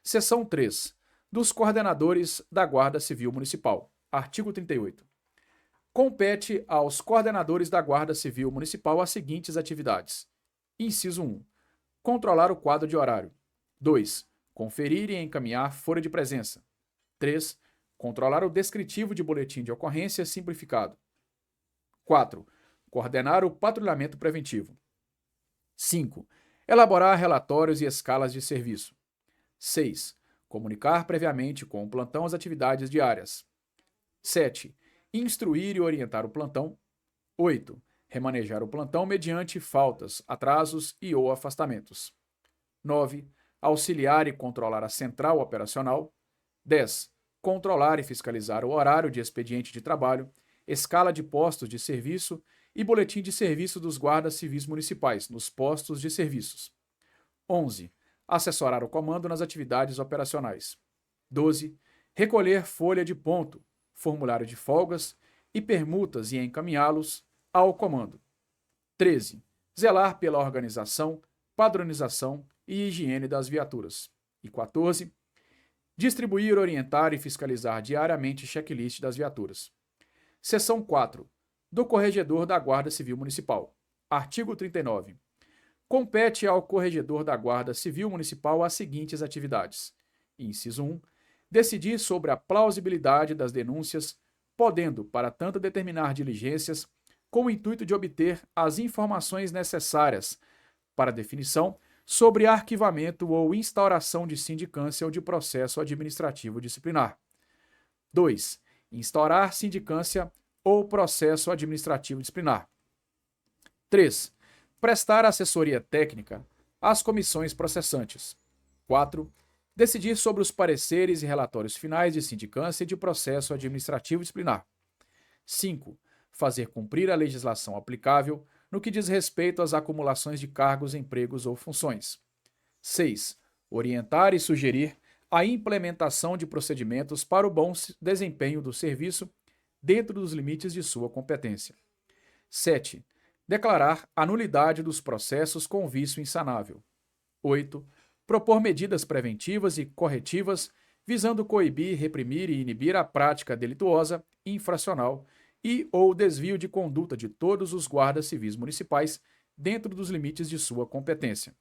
Seção 3. Dos coordenadores da Guarda Civil Municipal. Artigo 38. Compete aos coordenadores da Guarda Civil Municipal as seguintes atividades. Inciso 1. Controlar o quadro de horário. 2. Conferir e encaminhar folha de presença. 3. Controlar o descritivo de boletim de ocorrência simplificado. 4. Coordenar o patrulhamento preventivo. 5. Elaborar relatórios e escalas de serviço. 6. Comunicar previamente com o plantão as atividades diárias. 7. Instruir e orientar o plantão. 8. Remanejar o plantão mediante faltas, atrasos e ou afastamentos. 9. Auxiliar e controlar a central operacional. 10. Controlar e fiscalizar o horário de expediente de trabalho, escala de postos de serviço e boletim de serviço dos guardas civis municipais nos postos de serviços. 11. Assessorar o comando nas atividades operacionais. 12. Recolher folha de ponto, formulário de folgas e permutas e encaminhá-los ao comando. 13. Zelar pela organização, padronização e higiene das viaturas. E 14. Distribuir, orientar e fiscalizar diariamente checklist das viaturas. Seção 4. Do Corregedor da Guarda Civil Municipal. Artigo 39. Compete ao Corregedor da Guarda Civil Municipal as seguintes atividades. Inciso 1. Decidir sobre a plausibilidade das denúncias, podendo, para tanto, determinar diligências com o intuito de obter as informações necessárias para definição sobre arquivamento ou instauração de sindicância ou de processo administrativo disciplinar. 2. Instaurar sindicância ou processo administrativo disciplinar. 3. Prestar assessoria técnica às comissões processantes. 4. Decidir sobre os pareceres e relatórios finais de sindicância e de processo administrativo disciplinar. 5. Fazer cumprir a legislação aplicável no que diz respeito às acumulações de cargos, empregos ou funções. 6. Orientar e sugerir a implementação de procedimentos para o bom desempenho do serviço dentro dos limites de sua competência. 7. Declarar a nulidade dos processos com vício insanável. 8. Propor medidas preventivas e corretivas visando coibir, reprimir e inibir a prática delituosa, infracional e ou desvio de conduta de todos os guardas civis municipais dentro dos limites de sua competência.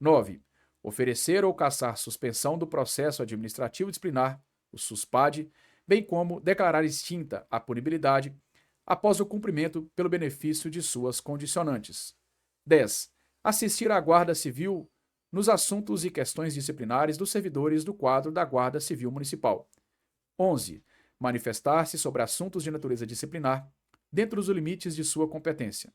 9. Oferecer ou cassar suspensão do processo administrativo disciplinar, o SUSPAD, bem como declarar extinta a punibilidade após o cumprimento pelo benefício de suas condicionantes. 10. Assistir à Guarda Civil nos assuntos e questões disciplinares dos servidores do quadro da Guarda Civil Municipal. 11. Manifestar-se sobre assuntos de natureza disciplinar, dentro dos limites de sua competência.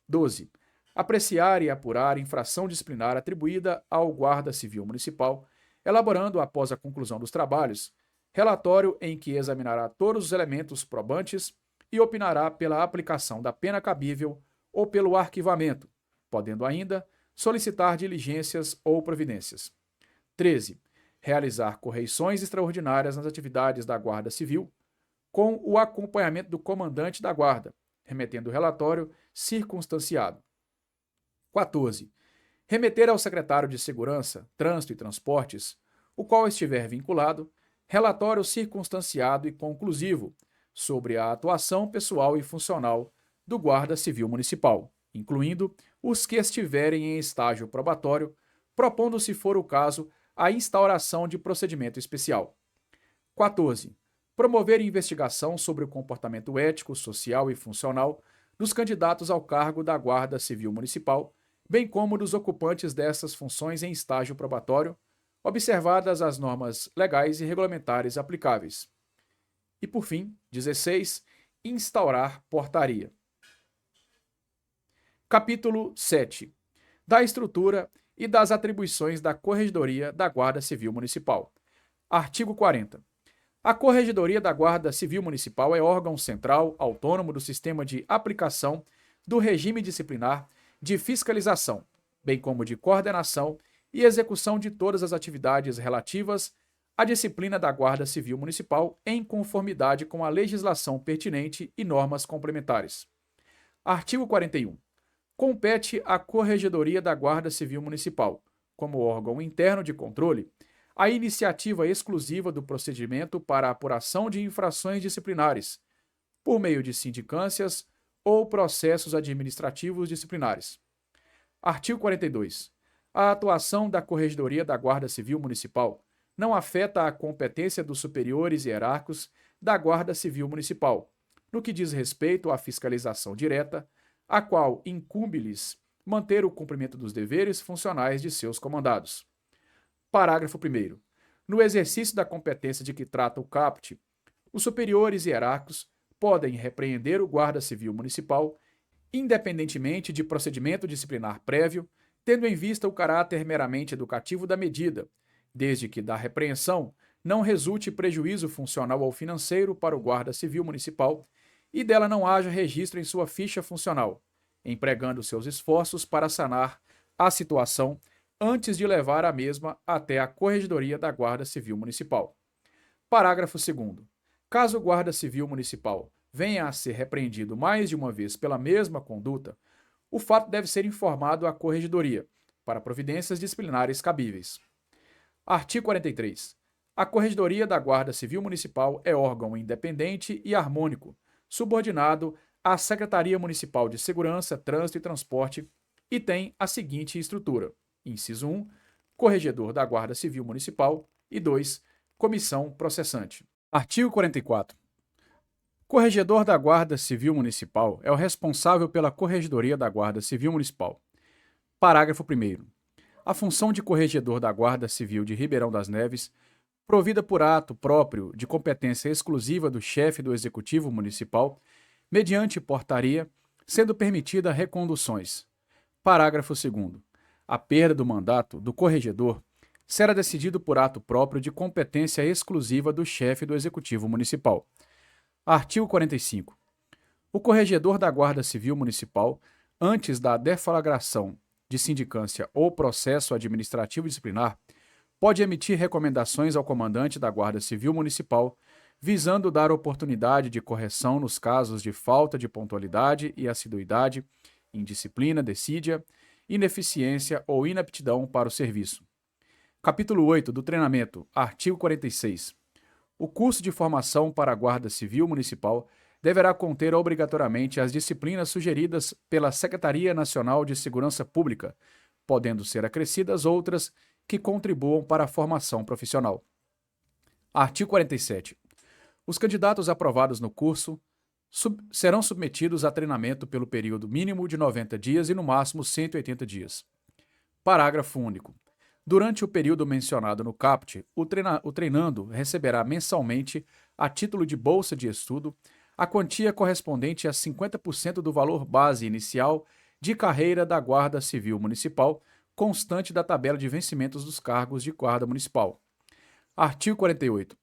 12. Apreciar e apurar infração disciplinar atribuída ao Guarda Civil Municipal, elaborando, após a conclusão dos trabalhos, relatório em que examinará todos os elementos probantes e opinará pela aplicação da pena cabível ou pelo arquivamento, podendo ainda solicitar diligências ou providências. 13. Realizar correições extraordinárias nas atividades da Guarda Civil, com o acompanhamento do comandante da Guarda, remetendo o relatório circunstanciado. 14. Remeter ao secretário de Segurança, Trânsito e Transportes, o qual estiver vinculado, relatório circunstanciado e conclusivo sobre a atuação pessoal e funcional do Guarda Civil Municipal, incluindo os que estiverem em estágio probatório, propondo, se for o caso, a instauração de procedimento especial. 14. Promover investigação sobre o comportamento ético, social e funcional dos candidatos ao cargo da Guarda Civil Municipal, bem como dos ocupantes dessas funções em estágio probatório, observadas as normas legais e regulamentares aplicáveis. E, por fim, 16. Instaurar portaria. Capítulo 7. Da estrutura e das atribuições da Corregedoria da Guarda Civil Municipal. Artigo 40. A Corregedoria da Guarda Civil Municipal é órgão central, autônomo do sistema de aplicação do regime disciplinar, de fiscalização, bem como de coordenação e execução de todas as atividades relativas à disciplina da Guarda Civil Municipal em conformidade com a legislação pertinente e normas complementares. Artigo 41. Compete à Corregedoria da Guarda Civil Municipal, como órgão interno de controle, a iniciativa exclusiva do procedimento para a apuração de infrações disciplinares, por meio de sindicâncias ou processos administrativos disciplinares. Artigo 42. A atuação da Corregedoria da Guarda Civil Municipal não afeta a competência dos superiores hierárquicos da Guarda Civil Municipal, no que diz respeito à fiscalização direta, a qual incumbe-lhes manter o cumprimento dos deveres funcionais de seus comandados. Parágrafo 1º. No exercício da competência de que trata o caput, os superiores hierárquicos podem repreender o Guarda Civil Municipal, independentemente de procedimento disciplinar prévio, tendo em vista o caráter meramente educativo da medida, desde que da repreensão não resulte prejuízo funcional ou financeiro para o Guarda Civil Municipal e dela não haja registro em sua ficha funcional, empregando seus esforços para sanar a situação antes de levar a mesma até a Corregedoria da Guarda Civil Municipal. Parágrafo 2º. Caso o Guarda Civil Municipal venha a ser repreendido mais de uma vez pela mesma conduta, o fato deve ser informado à Corregedoria, para providências disciplinares cabíveis. Artigo 43. A Corregedoria da Guarda Civil Municipal é órgão independente e harmônico, subordinado à Secretaria Municipal de Segurança, Trânsito e Transporte e tem a seguinte estrutura: inciso 1, Corregedor da Guarda Civil Municipal e 2, Comissão Processante. Artigo 44. Corregedor da Guarda Civil Municipal é o responsável pela Corregedoria da Guarda Civil Municipal. Parágrafo 1º. A função de Corregedor da Guarda Civil de Ribeirão das Neves, provida por ato próprio de competência exclusiva do chefe do Executivo Municipal, mediante portaria, sendo permitida reconduções. Parágrafo 2º. A perda do mandato do Corregedor será decidido por ato próprio de competência exclusiva do chefe do Executivo Municipal. Artigo 45. O Corregedor da Guarda Civil Municipal, antes da deflagração de sindicância ou processo administrativo disciplinar, pode emitir recomendações ao comandante da Guarda Civil Municipal, visando dar oportunidade de correção nos casos de falta de pontualidade e assiduidade, indisciplina, desídia, ineficiência ou inaptidão para o serviço. Capítulo 8 do treinamento, artigo 46. O curso de formação para a Guarda Civil Municipal deverá conter obrigatoriamente as disciplinas sugeridas pela Secretaria Nacional de Segurança Pública, podendo ser acrescidas outras que contribuam para a formação profissional. Artigo 47. Os candidatos aprovados no curso serão submetidos a treinamento pelo período mínimo de 90 dias e no máximo 180 dias. Parágrafo único. Durante o período mencionado no caput, o treinando receberá mensalmente, a título de bolsa de estudo, a quantia correspondente a 50% do valor base inicial de carreira da Guarda Civil Municipal, constante da tabela de vencimentos dos cargos de Guarda Municipal. Artigo 48.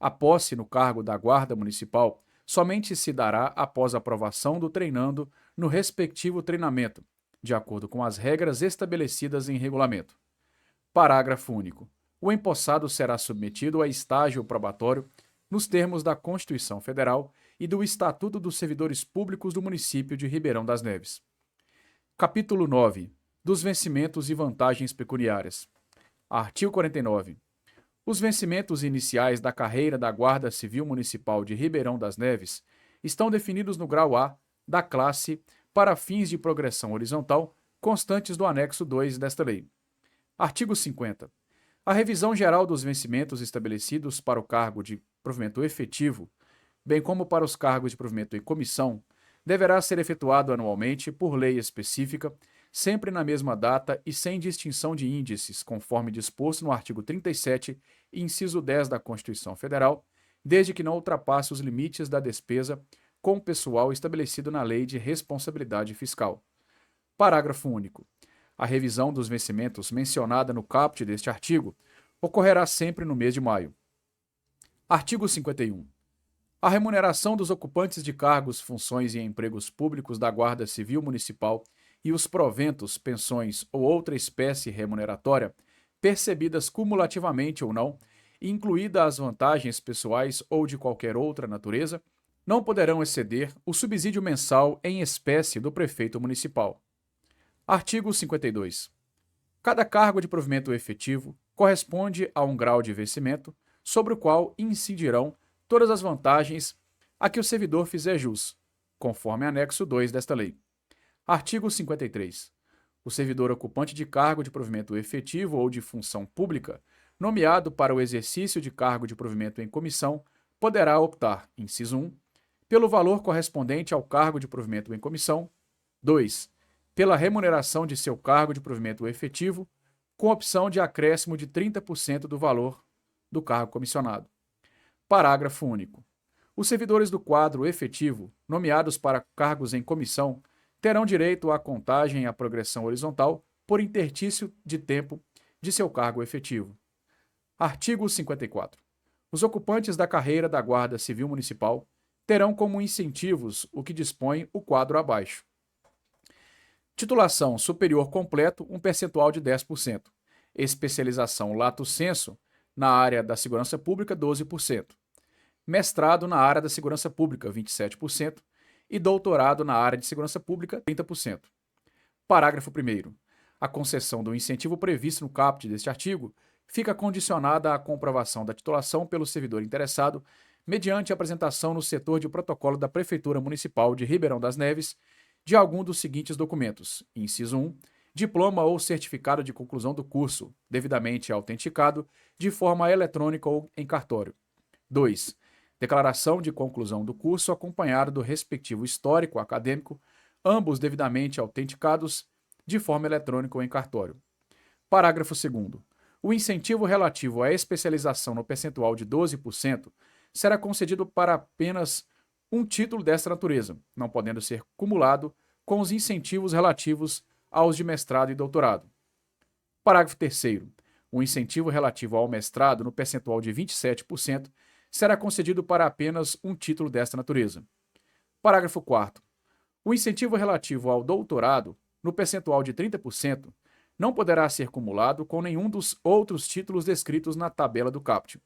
A posse no cargo da Guarda Municipal somente se dará após a aprovação do treinando no respectivo treinamento, de acordo com as regras estabelecidas em regulamento. Parágrafo único. O empossado será submetido a estágio probatório nos termos da Constituição Federal e do Estatuto dos Servidores Públicos do município de Ribeirão das Neves. Capítulo 9. Dos vencimentos e vantagens pecuniárias. Artigo 49. Os vencimentos iniciais da carreira da Guarda Civil Municipal de Ribeirão das Neves estão definidos no grau A da classe para fins de progressão horizontal constantes do anexo 2 desta lei. Artigo 50. A revisão geral dos vencimentos estabelecidos para o cargo de provimento efetivo, bem como para os cargos de provimento em comissão, deverá ser efetuado anualmente por lei específica, sempre na mesma data e sem distinção de índices, conforme disposto no artigo 37, inciso 10 da Constituição Federal, desde que não ultrapasse os limites da despesa com o pessoal estabelecido na Lei de Responsabilidade Fiscal. Parágrafo único. A revisão dos vencimentos mencionada no caput deste artigo ocorrerá sempre no mês de maio. Artigo 51. A remuneração dos ocupantes de cargos, funções e empregos públicos da Guarda Civil Municipal e os proventos, pensões ou outra espécie remuneratória, percebidas cumulativamente ou não, incluídas as vantagens pessoais ou de qualquer outra natureza, não poderão exceder o subsídio mensal em espécie do prefeito municipal. Artigo 52. Cada cargo de provimento efetivo, corresponde a um grau de vencimento sobre o qual incidirão todas as vantagens a que o servidor fizer jus, conforme anexo 2 desta lei. Artigo 53. O servidor ocupante de cargo de provimento efetivo ou de função pública, nomeado para o exercício de cargo de provimento em comissão, poderá optar, inciso 1, pelo valor correspondente ao cargo de provimento em comissão. 2. Pela remuneração de seu cargo de provimento efetivo, com opção de acréscimo de 30% do valor do cargo comissionado. Parágrafo único. Os servidores do quadro efetivo, nomeados para cargos em comissão, terão direito à contagem e à progressão horizontal por interstício de tempo de seu cargo efetivo. Artigo 54. Os ocupantes da carreira da Guarda Civil Municipal terão como incentivos o que dispõe o quadro abaixo. Titulação superior completo, um percentual de 10%. Especialização lato sensu, na área da segurança pública, 12%. Mestrado na área da segurança pública, 27%. E doutorado na área de segurança pública, 30%. Parágrafo 1º. A concessão do incentivo previsto no caput deste artigo fica condicionada à comprovação da titulação pelo servidor interessado mediante a apresentação no setor de protocolo da Prefeitura Municipal de Ribeirão das Neves de algum dos seguintes documentos. Inciso 1. Diploma ou certificado de conclusão do curso, devidamente autenticado, de forma eletrônica ou em cartório. 2. Declaração de conclusão do curso acompanhado do respectivo histórico acadêmico, ambos devidamente autenticados, de forma eletrônica ou em cartório. Parágrafo 2º. O incentivo relativo à especialização no percentual de 12% será concedido para apenas um título desta natureza, não podendo ser cumulado com os incentivos relativos aos de mestrado e doutorado. Parágrafo 3º. O incentivo relativo ao mestrado no percentual de 27% será concedido para apenas um título desta natureza. Parágrafo 4º. O incentivo relativo ao doutorado, no percentual de 30%, não poderá ser cumulado com nenhum dos outros títulos descritos na tabela do caput.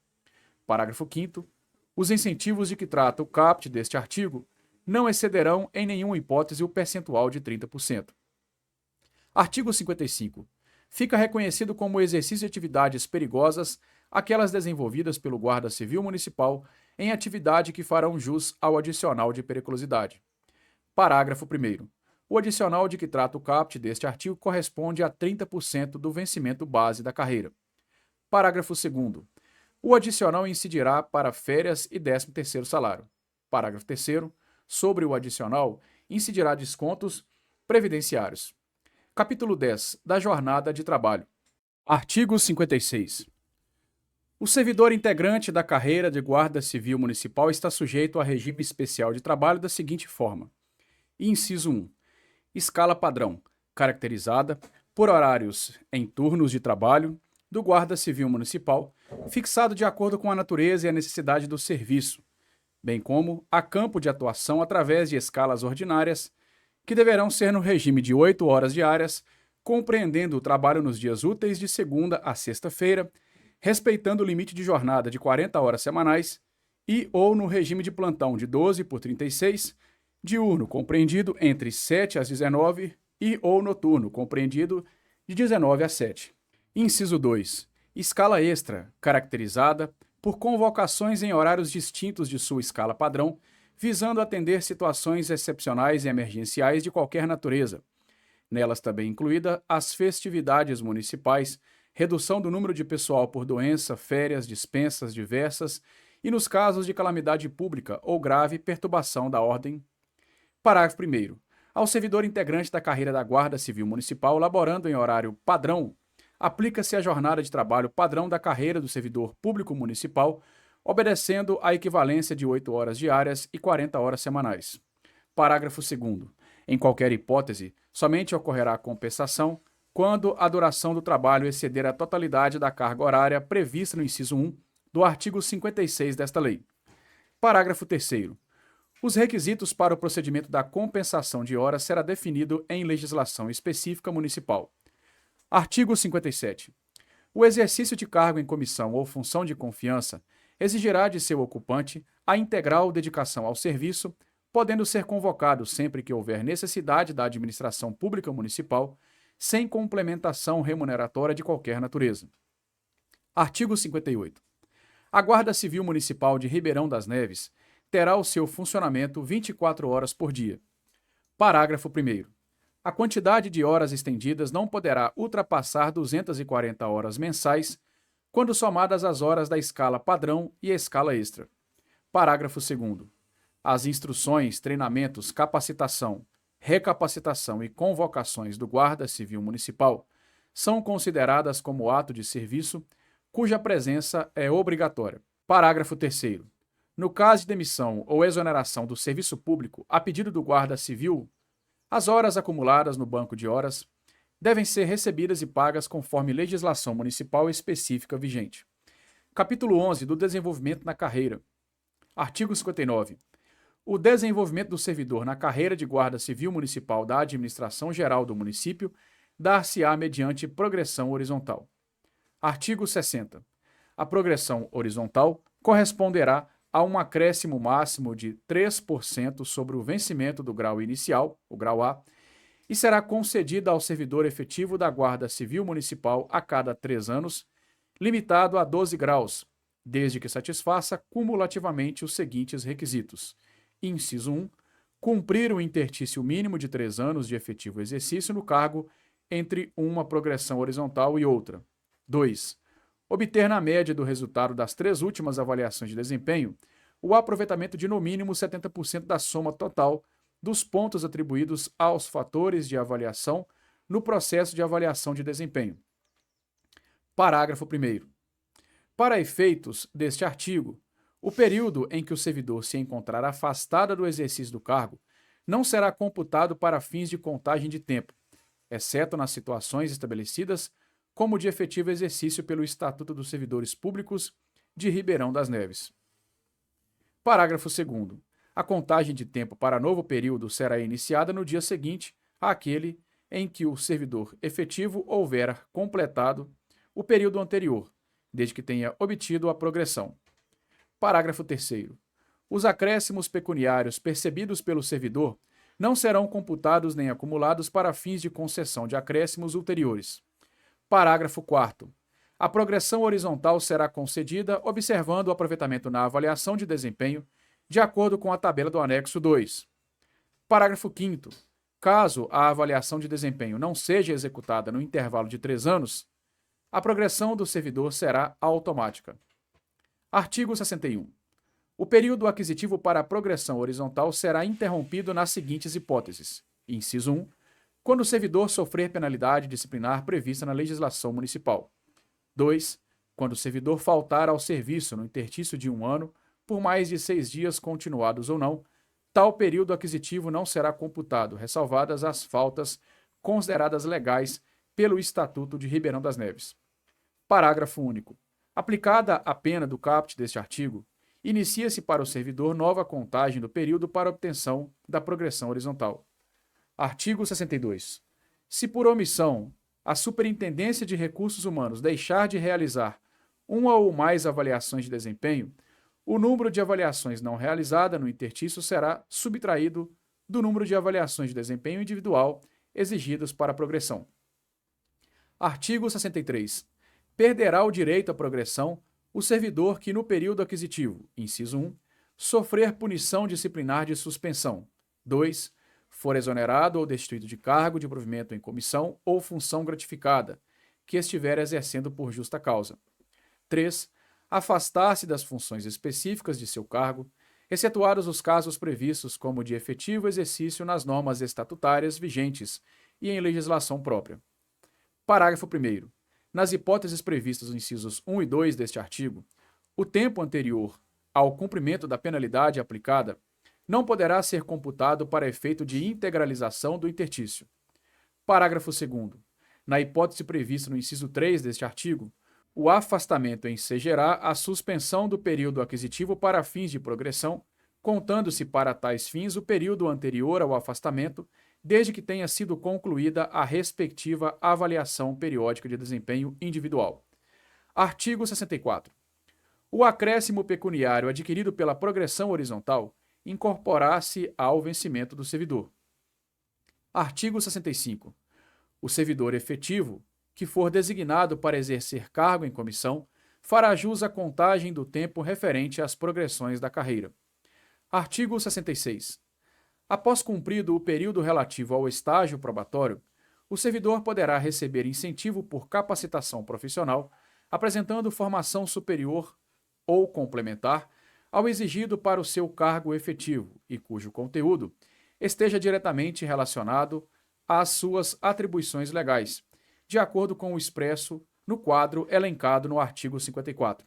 Parágrafo 5º. Os incentivos de que trata o caput deste artigo não excederão em nenhuma hipótese o percentual de 30%. Artigo 55. Fica reconhecido como exercício de atividades perigosas aquelas desenvolvidas pelo Guarda Civil Municipal em atividade que farão jus ao adicional de periculosidade. Parágrafo 1º. O adicional de que trata o caput deste artigo corresponde a 30% do vencimento base da carreira. Parágrafo 2º. O adicional incidirá para férias e 13º salário. Parágrafo 3º. Sobre o adicional, incidirá descontos previdenciários. Capítulo 10. Da jornada de trabalho. Artigo 56. O servidor integrante da carreira de Guarda Civil Municipal está sujeito a regime especial de trabalho da seguinte forma. Inciso 1. Escala padrão, caracterizada por horários em turnos de trabalho do Guarda Civil Municipal, fixado de acordo com a natureza e a necessidade do serviço, bem como a campo de atuação através de escalas ordinárias, que deverão ser no regime de 8 horas diárias, compreendendo o trabalho nos dias úteis de segunda a sexta-feira, respeitando o limite de jornada de 40 horas semanais e ou no regime de plantão de 12 por 36, diurno compreendido entre 7 às 19 e ou noturno compreendido de 19 às 7. Inciso 2. Escala extra, caracterizada por convocações em horários distintos de sua escala padrão, visando atender situações excepcionais e emergenciais de qualquer natureza. Nelas também incluída as festividades municipais, redução do número de pessoal por doença, férias, dispensas diversas e nos casos de calamidade pública ou grave perturbação da ordem. Parágrafo 1º. Ao servidor integrante da carreira da Guarda Civil Municipal laborando em horário padrão, aplica-se a jornada de trabalho padrão da carreira do servidor público municipal, obedecendo à equivalência de 8 horas diárias e 40 horas semanais. Parágrafo 2º. Em qualquer hipótese, somente ocorrerá compensação quando a duração do trabalho exceder a totalidade da carga horária prevista no inciso 1 do artigo 56 desta lei. Parágrafo 3º. Os requisitos para o procedimento da compensação de horas será definido em legislação específica municipal. Artigo 57. O exercício de cargo em comissão ou função de confiança exigirá de seu ocupante a integral dedicação ao serviço, podendo ser convocado sempre que houver necessidade da administração pública municipal, sem complementação remuneratória de qualquer natureza. Artigo 58. A Guarda Civil Municipal de Ribeirão das Neves terá o seu funcionamento 24 horas por dia. Parágrafo 1º. A quantidade de horas estendidas não poderá ultrapassar 240 horas mensais, quando somadas as horas da escala padrão e escala extra. Parágrafo 2º. As instruções, treinamentos, capacitação, recapacitação e convocações do Guarda Civil Municipal são consideradas como ato de serviço cuja presença é obrigatória. Parágrafo 3º. No caso de demissão ou exoneração do serviço público a pedido do Guarda Civil, as horas acumuladas no banco de horas devem ser recebidas e pagas conforme legislação municipal específica vigente. Capítulo 11 do Desenvolvimento na Carreira. Artigo 59. O desenvolvimento do servidor na carreira de Guarda Civil Municipal da Administração Geral do município dar-se-á mediante progressão horizontal. Artigo 60. A progressão horizontal corresponderá a um acréscimo máximo de 3% sobre o vencimento do grau inicial, o grau A, e será concedida ao servidor efetivo da Guarda Civil Municipal a cada 3 anos, limitado a 12 graus, desde que satisfaça cumulativamente os seguintes requisitos. Inciso 1. Cumprir o intertício mínimo de 3 anos de efetivo exercício no cargo entre uma progressão horizontal e outra. 2. Obter na média do resultado das 3 últimas avaliações de desempenho o aproveitamento de no mínimo 70% da soma total dos pontos atribuídos aos fatores de avaliação no processo de avaliação de desempenho. Parágrafo 1º. Para efeitos deste artigo, o período em que o servidor se encontrar afastado do exercício do cargo não será computado para fins de contagem de tempo, exceto nas situações estabelecidas como de efetivo exercício pelo Estatuto dos Servidores Públicos de Ribeirão das Neves. Parágrafo 2º. A contagem de tempo para novo período será iniciada no dia seguinte àquele em que o servidor efetivo houver completado o período anterior, desde que tenha obtido a progressão. Parágrafo 3º. Os acréscimos pecuniários percebidos pelo servidor não serão computados nem acumulados para fins de concessão de acréscimos ulteriores. Parágrafo 4º. A progressão horizontal será concedida observando o aproveitamento na avaliação de desempenho, de acordo com a tabela do anexo 2. Parágrafo 5º. Caso a avaliação de desempenho não seja executada no intervalo de 3 anos, a progressão do servidor será automática. Artigo 61. O período aquisitivo para a progressão horizontal será interrompido nas seguintes hipóteses. Inciso 1. Quando o servidor sofrer penalidade disciplinar prevista na legislação municipal. 2. Quando o servidor faltar ao serviço no interstício de 1 ano, por mais de 6 dias continuados ou não, tal período aquisitivo não será computado, ressalvadas as faltas consideradas legais pelo Estatuto de Ribeirão das Neves. Parágrafo único. Aplicada a pena do caput deste artigo, inicia-se para o servidor nova contagem do período para obtenção da progressão horizontal. Artigo 62. Se por omissão a Superintendência de Recursos Humanos deixar de realizar uma ou mais avaliações de desempenho, o número de avaliações não realizada no interstício será subtraído do número de avaliações de desempenho individual exigidas para a progressão. Artigo 63. Perderá o direito à progressão o servidor que, no período aquisitivo, inciso 1, sofrer punição disciplinar de suspensão. 2. For exonerado ou destituído de cargo de provimento em comissão ou função gratificada, que estiver exercendo por justa causa. 3. Afastar-se das funções específicas de seu cargo, excetuados os casos previstos como de efetivo exercício nas normas estatutárias vigentes e em legislação própria. Parágrafo 1º. Nas hipóteses previstas nos incisos 1 e 2 deste artigo, o tempo anterior ao cumprimento da penalidade aplicada não poderá ser computado para efeito de integralização do intertício. Parágrafo 2º. Na hipótese prevista no inciso 3 deste artigo, o afastamento ensejará a suspensão do período aquisitivo para fins de progressão, contando-se para tais fins o período anterior ao afastamento, desde que tenha sido concluída a respectiva avaliação periódica de desempenho individual. Artigo 64. O acréscimo pecuniário adquirido pela progressão horizontal incorporar-se ao vencimento do servidor. Artigo 65. O servidor efetivo, que for designado para exercer cargo em comissão, fará jus à contagem do tempo referente às progressões da carreira. Artigo 66. Após cumprido o período relativo ao estágio probatório, o servidor poderá receber incentivo por capacitação profissional, apresentando formação superior ou complementar ao exigido para o seu cargo efetivo e cujo conteúdo esteja diretamente relacionado às suas atribuições legais, de acordo com o expresso no quadro elencado no artigo 54.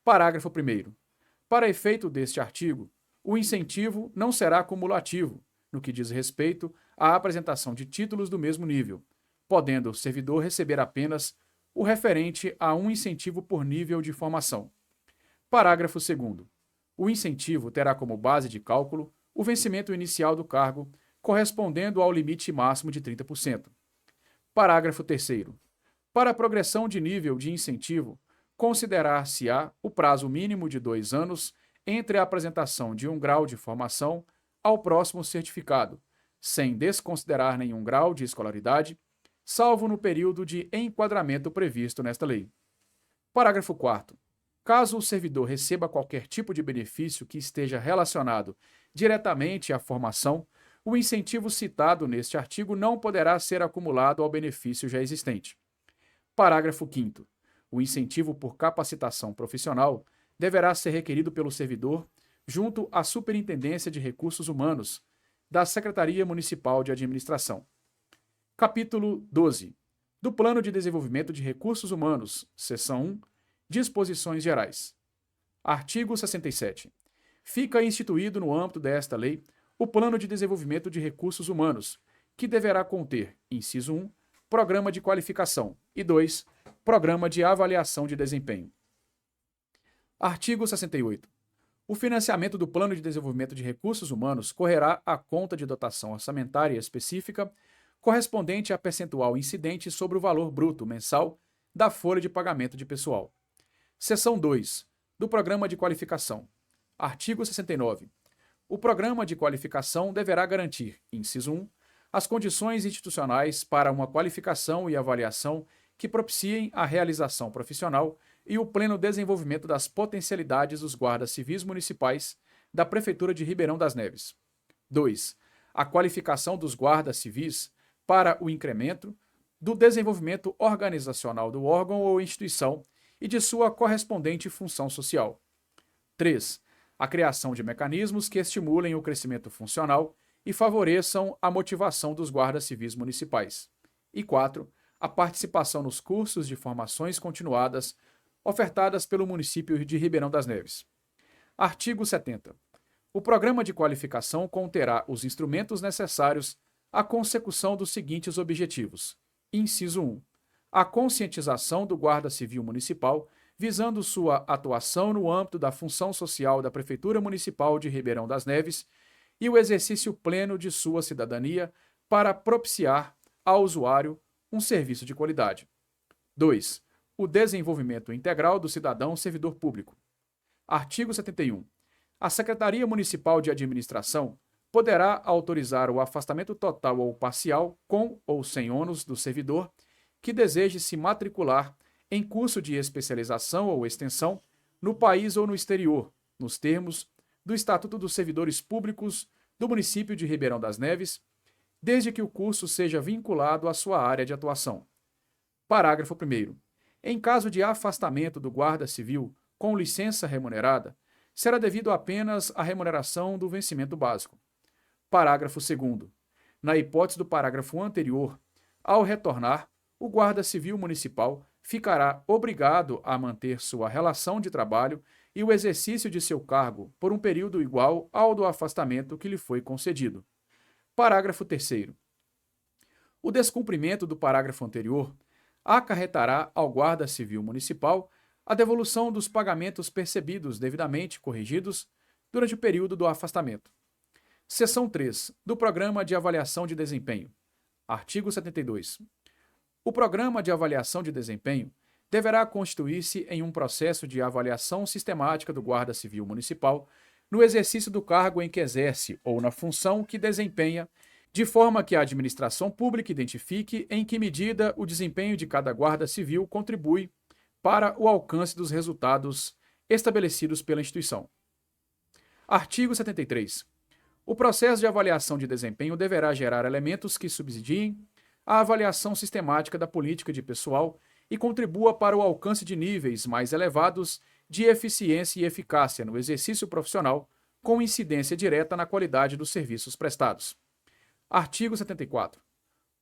Parágrafo 1º. Para efeito deste artigo, o incentivo não será cumulativo, no que diz respeito à apresentação de títulos do mesmo nível, podendo o servidor receber apenas o referente a um incentivo por nível de formação. Parágrafo 2º. O incentivo terá como base de cálculo o vencimento inicial do cargo, correspondendo ao limite máximo de 30%. Parágrafo 3º. Para a progressão de nível de incentivo, considerar-se-á o prazo mínimo de 2 anos entre a apresentação de um grau de formação ao próximo certificado, sem desconsiderar nenhum grau de escolaridade, salvo no período de enquadramento previsto nesta lei. Parágrafo 4º. Caso o servidor receba qualquer tipo de benefício que esteja relacionado diretamente à formação, o incentivo citado neste artigo não poderá ser acumulado ao benefício já existente. Parágrafo 5º. O incentivo por capacitação profissional deverá ser requerido pelo servidor junto à Superintendência de Recursos Humanos da Secretaria Municipal de Administração. Capítulo 12. Do Plano de Desenvolvimento de Recursos Humanos, seção 1, Disposições Gerais. Artigo 67. Fica instituído no âmbito desta lei o Plano de Desenvolvimento de Recursos Humanos, que deverá conter, inciso 1, Programa de Qualificação e 2, Programa de Avaliação de Desempenho. Artigo 68. O financiamento do Plano de Desenvolvimento de Recursos Humanos correrá à conta de dotação orçamentária específica correspondente a percentual incidente sobre o valor bruto mensal da folha de pagamento de pessoal. Seção 2. Do Programa de Qualificação. Artigo 69. O Programa de Qualificação deverá garantir, inciso 1, as condições institucionais para uma qualificação e avaliação que propiciem a realização profissional e o pleno desenvolvimento das potencialidades dos guardas civis municipais da Prefeitura de Ribeirão das Neves. 2. A qualificação dos guardas civis para o incremento do desenvolvimento organizacional do órgão ou instituição e de sua correspondente função social. 3. A criação de mecanismos que estimulem o crescimento funcional e favoreçam a motivação dos guardas civis municipais. E 4. A participação nos cursos de formações continuadas ofertadas pelo município de Ribeirão das Neves. Artigo 70. O programa de qualificação conterá os instrumentos necessários à consecução dos seguintes objetivos. Inciso 1. A conscientização do guarda civil municipal, visando sua atuação no âmbito da função social da Prefeitura Municipal de Ribeirão das Neves e o exercício pleno de sua cidadania para propiciar ao usuário um serviço de qualidade. 2. O desenvolvimento integral do cidadão servidor público. Artigo 71. A Secretaria Municipal de Administração poderá autorizar o afastamento total ou parcial, com ou sem ônus, do servidor que deseje se matricular em curso de especialização ou extensão no país ou no exterior, nos termos do Estatuto dos Servidores Públicos do município de Ribeirão das Neves, desde que o curso seja vinculado à sua área de atuação. Parágrafo 1º. Em caso de afastamento do guarda civil com licença remunerada, será devido apenas a remuneração do vencimento básico. Parágrafo 2º. Na hipótese do parágrafo anterior, ao retornar, o guarda civil municipal ficará obrigado a manter sua relação de trabalho e o exercício de seu cargo por um período igual ao do afastamento que lhe foi concedido. Parágrafo 3º. O descumprimento do parágrafo anterior acarretará ao guarda civil municipal a devolução dos pagamentos percebidos devidamente corrigidos durante o período do afastamento. Seção 3. Do Programa de Avaliação de Desempenho. Artigo 72. O Programa de Avaliação de Desempenho deverá constituir-se em um processo de avaliação sistemática do guarda civil municipal no exercício do cargo em que exerce ou na função que desempenha, de forma que a administração pública identifique em que medida o desempenho de cada guarda civil contribui para o alcance dos resultados estabelecidos pela instituição. Artigo 73. O processo de avaliação de desempenho deverá gerar elementos que subsidiem a avaliação sistemática da política de pessoal e contribua para o alcance de níveis mais elevados de eficiência e eficácia no exercício profissional, com incidência direta na qualidade dos serviços prestados. Artigo 74.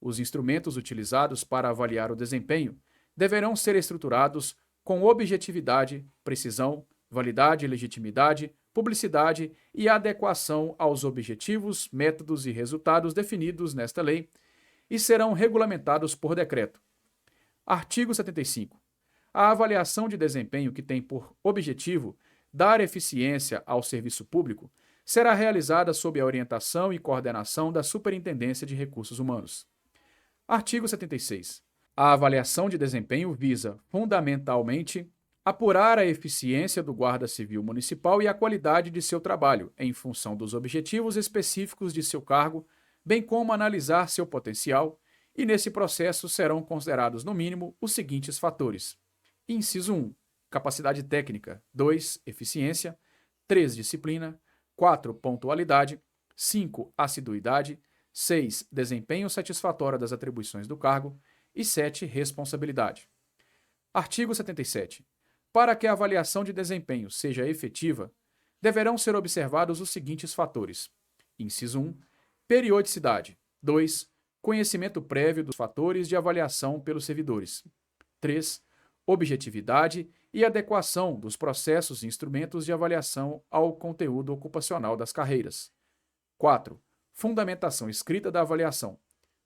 Os instrumentos utilizados para avaliar o desempenho deverão ser estruturados com objetividade, precisão, validade, legitimidade, publicidade e adequação aos objetivos, métodos e resultados definidos nesta lei e serão regulamentados por decreto. Artigo 75. A avaliação de desempenho que tem por objetivo dar eficiência ao serviço público será realizada sob a orientação e coordenação da Superintendência de Recursos Humanos. Artigo 76. A avaliação de desempenho visa, fundamentalmente, apurar a eficiência do Guarda Civil Municipal e a qualidade de seu trabalho, em função dos objetivos específicos de seu cargo, bem como analisar seu potencial, e nesse processo serão considerados, no mínimo, os seguintes fatores. Inciso 1. Capacidade técnica. 2. Eficiência. 3. Disciplina. 4. Pontualidade. 5. Assiduidade. 6. Desempenho satisfatório das atribuições do cargo. E 7. Responsabilidade. Artigo 77. Para que a avaliação de desempenho seja efetiva, deverão ser observados os seguintes fatores. Inciso 1. Periodicidade. 2. Conhecimento prévio dos fatores de avaliação pelos servidores. 3. Objetividade e adequação dos processos e instrumentos de avaliação ao conteúdo ocupacional das carreiras. 4. Fundamentação escrita da avaliação.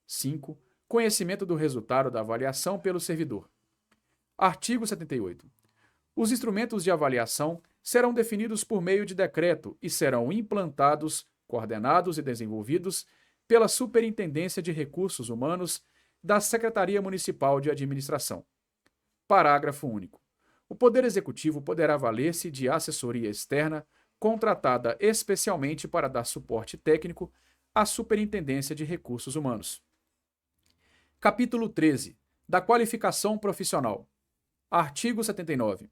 5. Conhecimento do resultado da avaliação pelo servidor. Artigo 78. Os instrumentos de avaliação serão definidos por meio de decreto e serão implantados, coordenados e desenvolvidos pela Superintendência de Recursos Humanos da Secretaria Municipal de Administração. Parágrafo único. O Poder Executivo poderá valer-se de assessoria externa contratada especialmente para dar suporte técnico à Superintendência de Recursos Humanos. Capítulo 13. Da qualificação profissional. Artigo 79.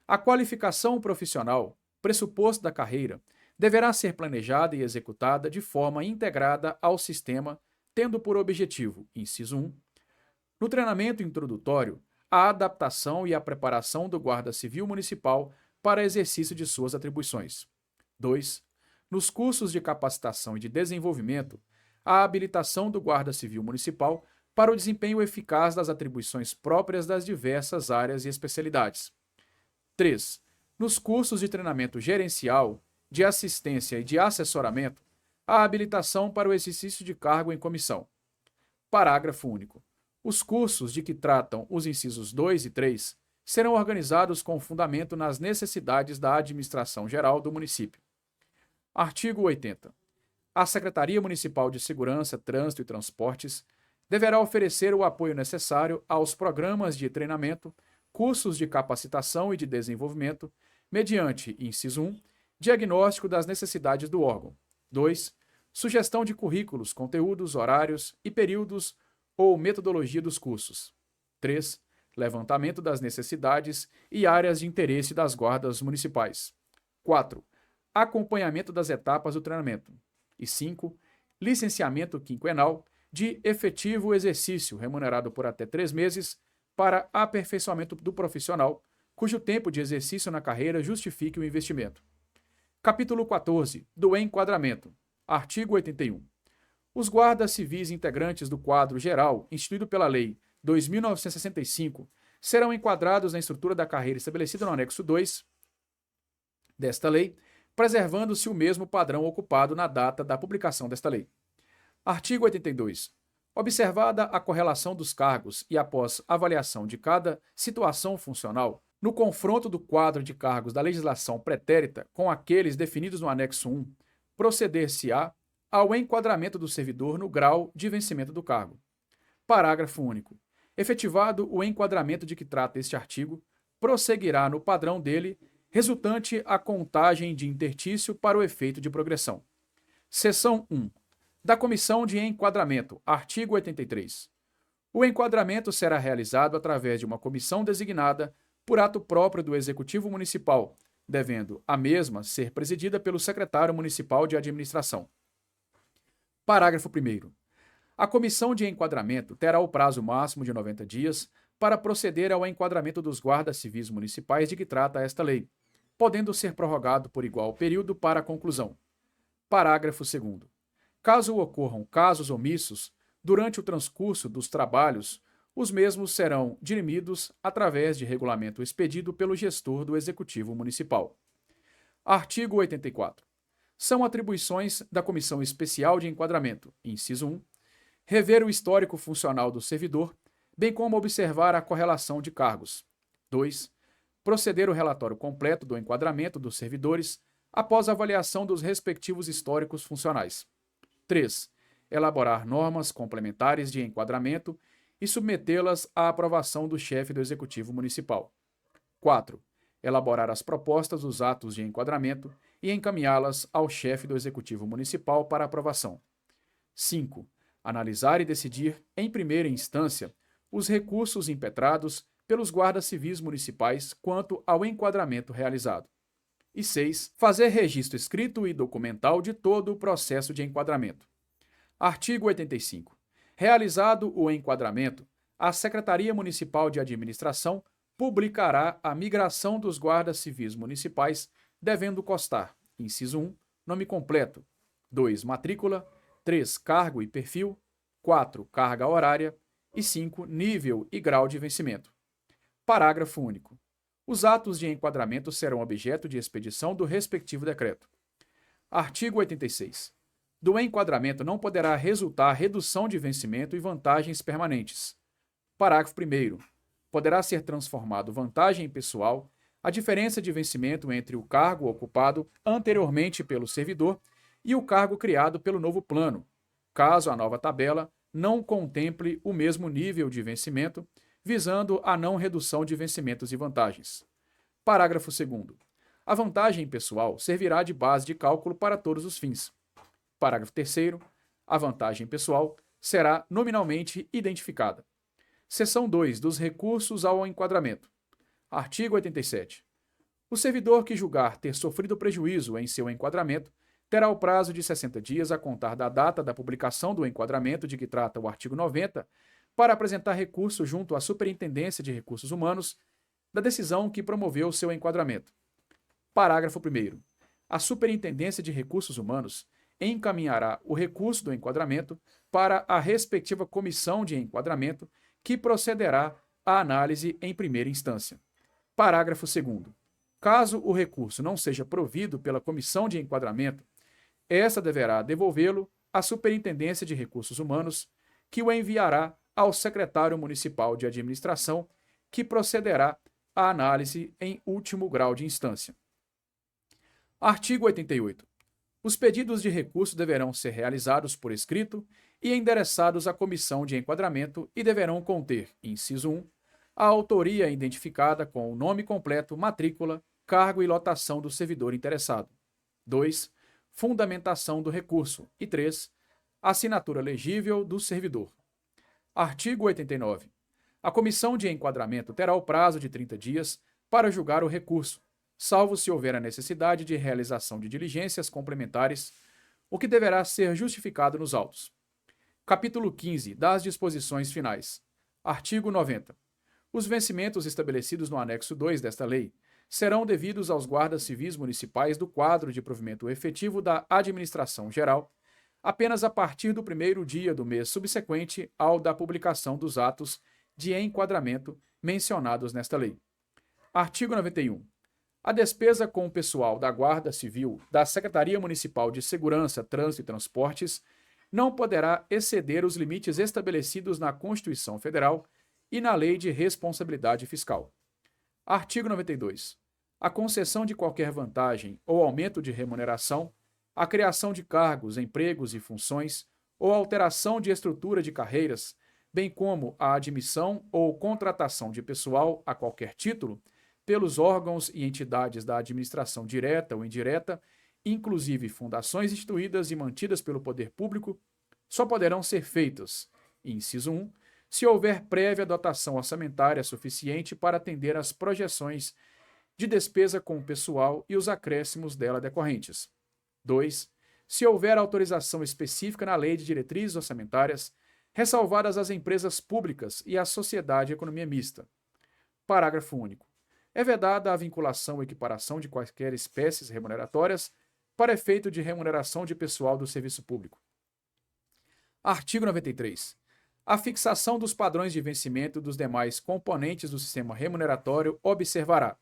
A qualificação profissional, pressuposto da carreira, deverá ser planejada e executada de forma integrada ao sistema, tendo por objetivo, inciso 1, no treinamento introdutório, a adaptação e a preparação do Guarda Civil Municipal para exercício de suas atribuições. 2. Nos cursos de capacitação e de desenvolvimento, a habilitação do Guarda Civil Municipal para o desempenho eficaz das atribuições próprias das diversas áreas e especialidades. 3. Nos cursos de treinamento gerencial, de assistência e de assessoramento, a habilitação para o exercício de cargo em comissão. Parágrafo único. Os cursos de que tratam os incisos 2 e 3 serão organizados com fundamento nas necessidades da administração geral do município. Artigo 80. A Secretaria Municipal de Segurança, Trânsito e Transportes deverá oferecer o apoio necessário aos programas de treinamento, cursos de capacitação e de desenvolvimento, mediante, inciso 1, diagnóstico das necessidades do órgão. 2. Sugestão de currículos, conteúdos, horários e períodos ou metodologia dos cursos. 3. Levantamento das necessidades e áreas de interesse das guardas municipais. 4. Acompanhamento das etapas do treinamento. E 5. Licenciamento quinquenal de efetivo exercício, remunerado por até 3 meses, para aperfeiçoamento do profissional, cujo tempo de exercício na carreira justifique o investimento. Capítulo 14. Do enquadramento. Artigo 81. Os guardas civis integrantes do quadro geral, instituído pela Lei 2.965, serão enquadrados na estrutura da carreira estabelecida no anexo 2 desta lei, preservando-se o mesmo padrão ocupado na data da publicação desta lei. Artigo 82. Observada a correlação dos cargos e após avaliação de cada situação funcional, no confronto do quadro de cargos da legislação pretérita com aqueles definidos no anexo 1, proceder-se-á ao enquadramento do servidor no grau de vencimento do cargo. Parágrafo único. Efetivado o enquadramento de que trata este artigo, prosseguirá no padrão dele, resultante a contagem de intertício para o efeito de progressão. Seção 1. Da Comissão de Enquadramento. Artigo 83. O enquadramento será realizado através de uma comissão designada por ato próprio do Executivo Municipal, devendo a mesma ser presidida pelo secretário municipal de administração. Parágrafo 1º. A comissão de enquadramento terá o prazo máximo de 90 dias para proceder ao enquadramento dos guardas civis municipais de que trata esta lei, podendo ser prorrogado por igual período para a conclusão. Parágrafo 2º. Caso ocorram casos omissos, durante o transcurso dos trabalhos, os mesmos serão dirimidos através de regulamento expedido pelo gestor do Executivo Municipal. Artigo 84. São atribuições da Comissão Especial de Enquadramento, inciso 1, rever o histórico funcional do servidor, bem como observar a correlação de cargos. 2. Proceder o relatório completo do enquadramento dos servidores após a avaliação dos respectivos históricos funcionais. 3. Elaborar normas complementares de enquadramento e submetê-las à aprovação do chefe do Executivo Municipal. 4. Elaborar as propostas dos atos de enquadramento e encaminhá-las ao chefe do Executivo Municipal para aprovação. 5. Analisar e decidir, em primeira instância, os recursos impetrados pelos guardas civis municipais quanto ao enquadramento realizado. E 6. Fazer registro escrito e documental de todo o processo de enquadramento. Artigo 85. Realizado o enquadramento, a Secretaria Municipal de Administração publicará a migração dos guardas civis municipais, devendo constar, inciso 1, nome completo, 2, matrícula, 3, cargo e perfil, 4, carga horária e 5, nível e grau de vencimento. Parágrafo único. Os atos de enquadramento serão objeto de expedição do respectivo decreto. Artigo 86. Do enquadramento não poderá resultar redução de vencimento e vantagens permanentes. Parágrafo 1º. Poderá ser transformado vantagem pessoal a diferença de vencimento entre o cargo ocupado anteriormente pelo servidor e o cargo criado pelo novo plano, caso a nova tabela não contemple o mesmo nível de vencimento, visando a não redução de vencimentos e vantagens. Parágrafo 2º. A vantagem pessoal servirá de base de cálculo para todos os fins. Parágrafo 3º. A vantagem pessoal será nominalmente identificada. Seção 2 dos recursos ao enquadramento. Artigo 87. O servidor que julgar ter sofrido prejuízo em seu enquadramento terá o prazo de 60 dias a contar da data da publicação do enquadramento de que trata o artigo 90 para apresentar recurso junto à Superintendência de Recursos Humanos da decisão que promoveu seu enquadramento. Parágrafo 1º. A Superintendência de Recursos Humanos encaminhará o recurso do enquadramento para a respectiva comissão de enquadramento, que procederá à análise em primeira instância. Parágrafo 2º. Caso o recurso não seja provido pela comissão de enquadramento, essa deverá devolvê-lo à Superintendência de Recursos Humanos, que o enviará ao secretário municipal de administração, que procederá à análise em último grau de instância. Artigo 88. Os pedidos de recurso deverão ser realizados por escrito e endereçados à comissão de enquadramento e deverão conter, inciso 1, a autoria identificada com o nome completo, matrícula, cargo e lotação do servidor interessado. 2. Fundamentação do recurso. E 3. Assinatura legível do servidor. Artigo 89. A comissão de enquadramento terá o prazo de 30 dias para julgar o recurso, salvo se houver a necessidade de realização de diligências complementares, o que deverá ser justificado nos autos. Capítulo 15 das disposições finais. Artigo 90. Os vencimentos estabelecidos no anexo 2 desta lei serão devidos aos guardas civis municipais do quadro de provimento efetivo da administração geral, apenas a partir do primeiro dia do mês subsequente ao da publicação dos atos de enquadramento mencionados nesta lei. Artigo 91. A despesa com o pessoal da Guarda Civil da Secretaria Municipal de Segurança, Trânsito e Transportes não poderá exceder os limites estabelecidos na Constituição Federal e na Lei de Responsabilidade Fiscal. Artigo 92. A concessão de qualquer vantagem ou aumento de remuneração, a criação de cargos, empregos e funções ou alteração de estrutura de carreiras, bem como a admissão ou contratação de pessoal a qualquer título, pelos órgãos e entidades da administração direta ou indireta, inclusive fundações instituídas e mantidas pelo poder público, só poderão ser feitas, inciso 1, se houver prévia dotação orçamentária suficiente para atender às projeções de despesa com o pessoal e os acréscimos dela decorrentes. 2. Se houver autorização específica na Lei de Diretrizes Orçamentárias, ressalvadas as empresas públicas e a sociedade de economia mista. Parágrafo único. É vedada a vinculação ou equiparação de quaisquer espécies remuneratórias para efeito de remuneração de pessoal do serviço público. Artigo 93. A fixação dos padrões de vencimento dos demais componentes do sistema remuneratório observará: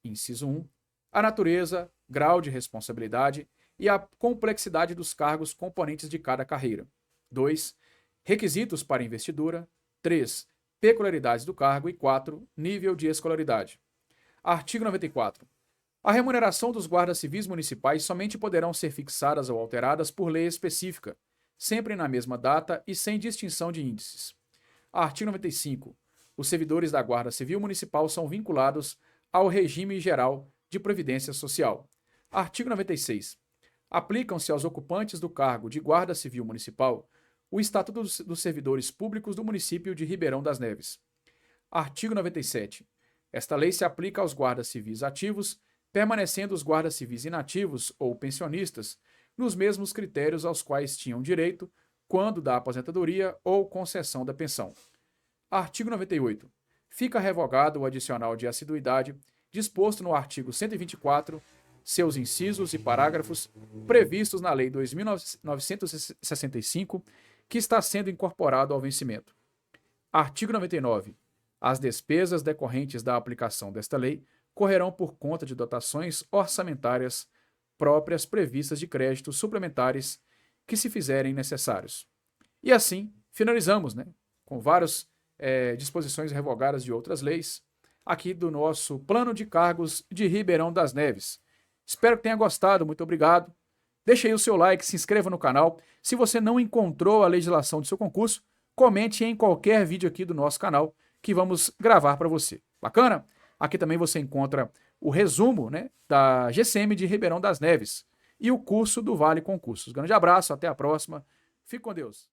inciso 1, a natureza, grau de responsabilidade e a complexidade dos cargos componentes de cada carreira. 2. Requisitos para investidura. 3. Peculiaridades do cargo. E 4. Nível de escolaridade. Artigo 94. A remuneração dos guardas civis municipais somente poderão ser fixadas ou alteradas por lei específica, sempre na mesma data e sem distinção de índices. Artigo 95. Os servidores da Guarda Civil Municipal são vinculados ao regime geral de previdência social. Artigo 96. Aplicam-se aos ocupantes do cargo de Guarda Civil Municipal o Estatuto dos Servidores Públicos do município de Ribeirão das Neves. Artigo 97. Esta lei se aplica aos guardas civis ativos, permanecendo os guardas civis inativos ou pensionistas nos mesmos critérios aos quais tinham direito quando da aposentadoria ou concessão da pensão. Artigo 98. Fica revogado o adicional de assiduidade disposto no artigo 124, seus incisos e parágrafos previstos na Lei 2.965, que está sendo incorporado ao vencimento. Artigo 99. As despesas decorrentes da aplicação desta lei correrão por conta de dotações orçamentárias próprias previstas de créditos suplementares que se fizerem necessários. E assim, finalizamos, com várias disposições revogadas de outras leis, aqui do nosso Plano de Cargos de Ribeirão das Neves. Espero que tenha gostado, muito obrigado. Deixe aí o seu like, se inscreva no canal. Se você não encontrou a legislação do seu concurso, comente em qualquer vídeo aqui do nosso canal que vamos gravar para você. Bacana? Aqui também você encontra o resumo da GCM de Ribeirão das Neves e o curso do Vale Concursos. Grande abraço, até a próxima. Fique com Deus.